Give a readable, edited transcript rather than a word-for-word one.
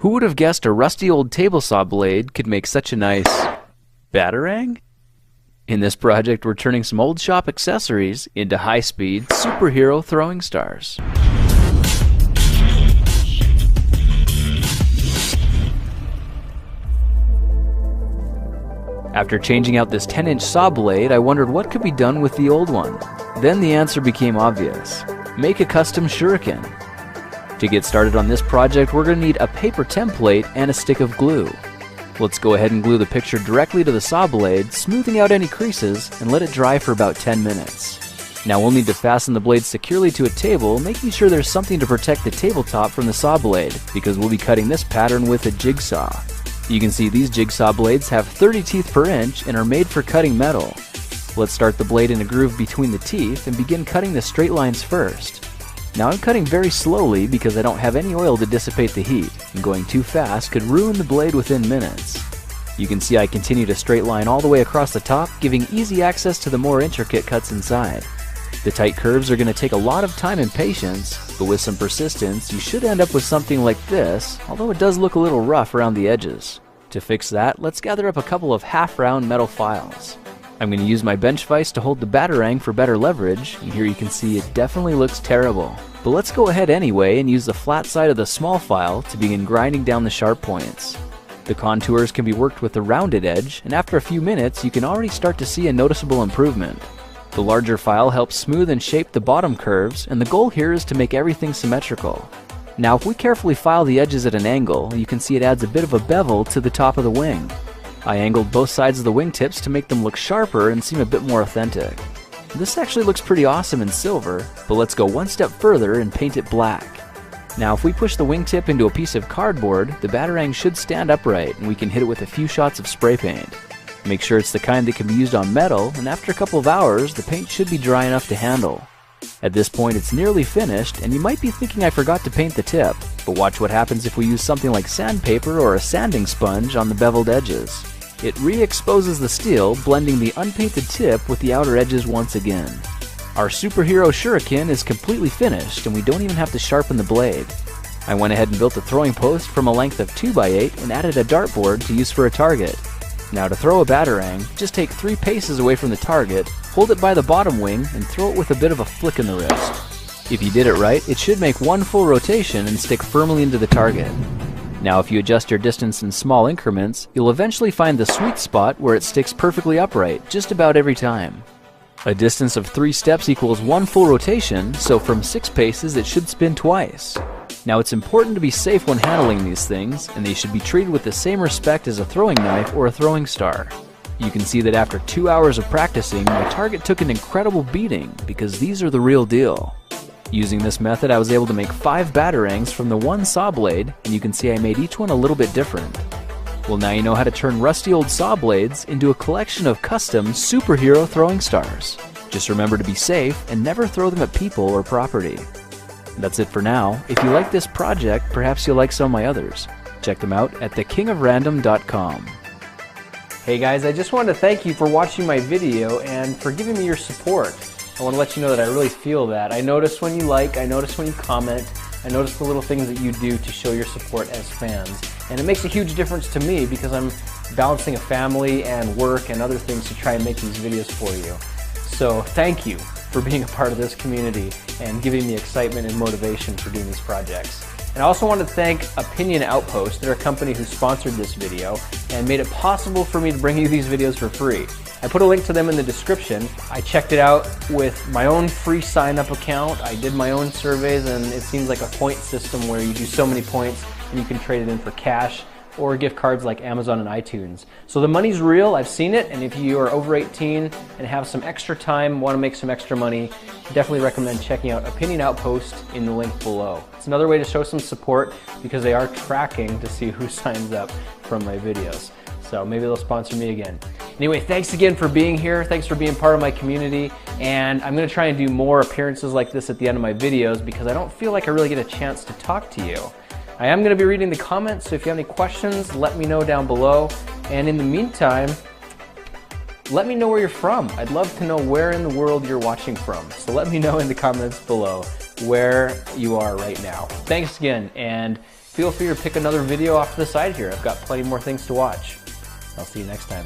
Who would have guessed a rusty old table saw blade could make such a nice batarang? In this project, we're turning some old shop accessories into high-speed superhero throwing stars. After changing out this 10-inch saw blade, I wondered what could be done with the old one. Then the answer became obvious. Make a custom shuriken. To get started on this project, we're going to need a paper template and a stick of glue. Let's go ahead and glue the picture directly to the saw blade, smoothing out any creases, and let it dry for about 10 minutes. Now we'll need to fasten the blade securely to a table, making sure there's something to protect the tabletop from the saw blade, because we'll be cutting this pattern with a jigsaw. You can see these jigsaw blades have 30 teeth per inch and are made for cutting metal. Let's start the blade in a groove between the teeth and begin cutting the straight lines first. Now I'm cutting very slowly because I don't have any oil to dissipate the heat, and going too fast could ruin the blade within minutes. You can see I continue to straight line all the way across the top, giving easy access to the more intricate cuts inside. The tight curves are going to take a lot of time and patience, but with some persistence you should end up with something like this, although it does look a little rough around the edges. To fix that, let's gather up a couple of half-round metal files. I'm going to use my bench vise to hold the batarang for better leverage, and here you can see it definitely looks terrible. But let's go ahead anyway and use the flat side of the small file to begin grinding down the sharp points. The contours can be worked with the rounded edge, and after a few minutes you can already start to see a noticeable improvement. The larger file helps smooth and shape the bottom curves, and the goal here is to make everything symmetrical. Now if we carefully file the edges at an angle, you can see it adds a bit of a bevel to the top of the wing. I angled both sides of the wingtips to make them look sharper and seem a bit more authentic. This actually looks pretty awesome in silver, but let's go one step further and paint it black. Now if we push the wingtip into a piece of cardboard, the batarang should stand upright and we can hit it with a few shots of spray paint. Make sure it's the kind that can be used on metal, and after a couple of hours the paint should be dry enough to handle. At this point it's nearly finished, and you might be thinking I forgot to paint the tip, but watch what happens if we use something like sandpaper or a sanding sponge on the beveled edges. It re-exposes the steel, blending the unpainted tip with the outer edges once again. Our superhero shuriken is completely finished, and we don't even have to sharpen the blade. I went ahead and built a throwing post from a length of 2x8 and added a dartboard to use for a target. Now to throw a batarang, just take 3 paces away from the target, hold it by the bottom wing, and throw it with a bit of a flick in the wrist. If you did it right, it should make one full rotation and stick firmly into the target. Now if you adjust your distance in small increments, you'll eventually find the sweet spot where it sticks perfectly upright just about every time. A distance of 3 steps equals 1 full rotation, so from 6 paces it should spin twice. Now it's important to be safe when handling these things, and they should be treated with the same respect as a throwing knife or a throwing star. You can see that after 2 hours of practicing, my target took an incredible beating because these are the real deal. Using this method, I was able to make 5 batarangs from the one saw blade, and you can see I made each one a little bit different. Well, now you know how to turn rusty old saw blades into a collection of custom superhero throwing stars. Just remember to be safe and never throw them at people or property. That's it for now. If you like this project, perhaps you'll like some of my others. Check them out at thekingofrandom.com. Hey guys, I just wanted to thank you for watching my video and for giving me your support. I want to let you know that I really feel that. I notice when you like, I notice when you comment, I notice the little things that you do to show your support as fans. And it makes a huge difference to me because I'm balancing a family and work and other things to try and make these videos for you. So thank you for being a part of this community and giving me excitement and motivation for doing these projects. And I also want to thank Opinion Outpost. They're a company who sponsored this video and made it possible for me to bring you these videos for free. I put a link to them in the description. I checked it out with my own free sign-up account. I did my own surveys, and it seems like a point system where you do so many points and you can trade it in for cash or gift cards like Amazon and iTunes. So the money's real, I've seen it, and if you are over 18 and have some extra time, want to make some extra money, definitely recommend checking out Opinion Outpost in the link below. It's another way to show some support because they are tracking to see who signs up from my videos. So maybe they'll sponsor me again. Anyway, thanks again for being here. Thanks for being part of my community. And I'm going to try and do more appearances like this at the end of my videos because I don't feel like I really get a chance to talk to you. I am going to be reading the comments, so if you have any questions, let me know down below. And in the meantime, let me know where you're from. I'd love to know where in the world you're watching from. So let me know in the comments below where you are right now. Thanks again, and feel free to pick another video off to the side here. I've got plenty more things to watch. I'll see you next time.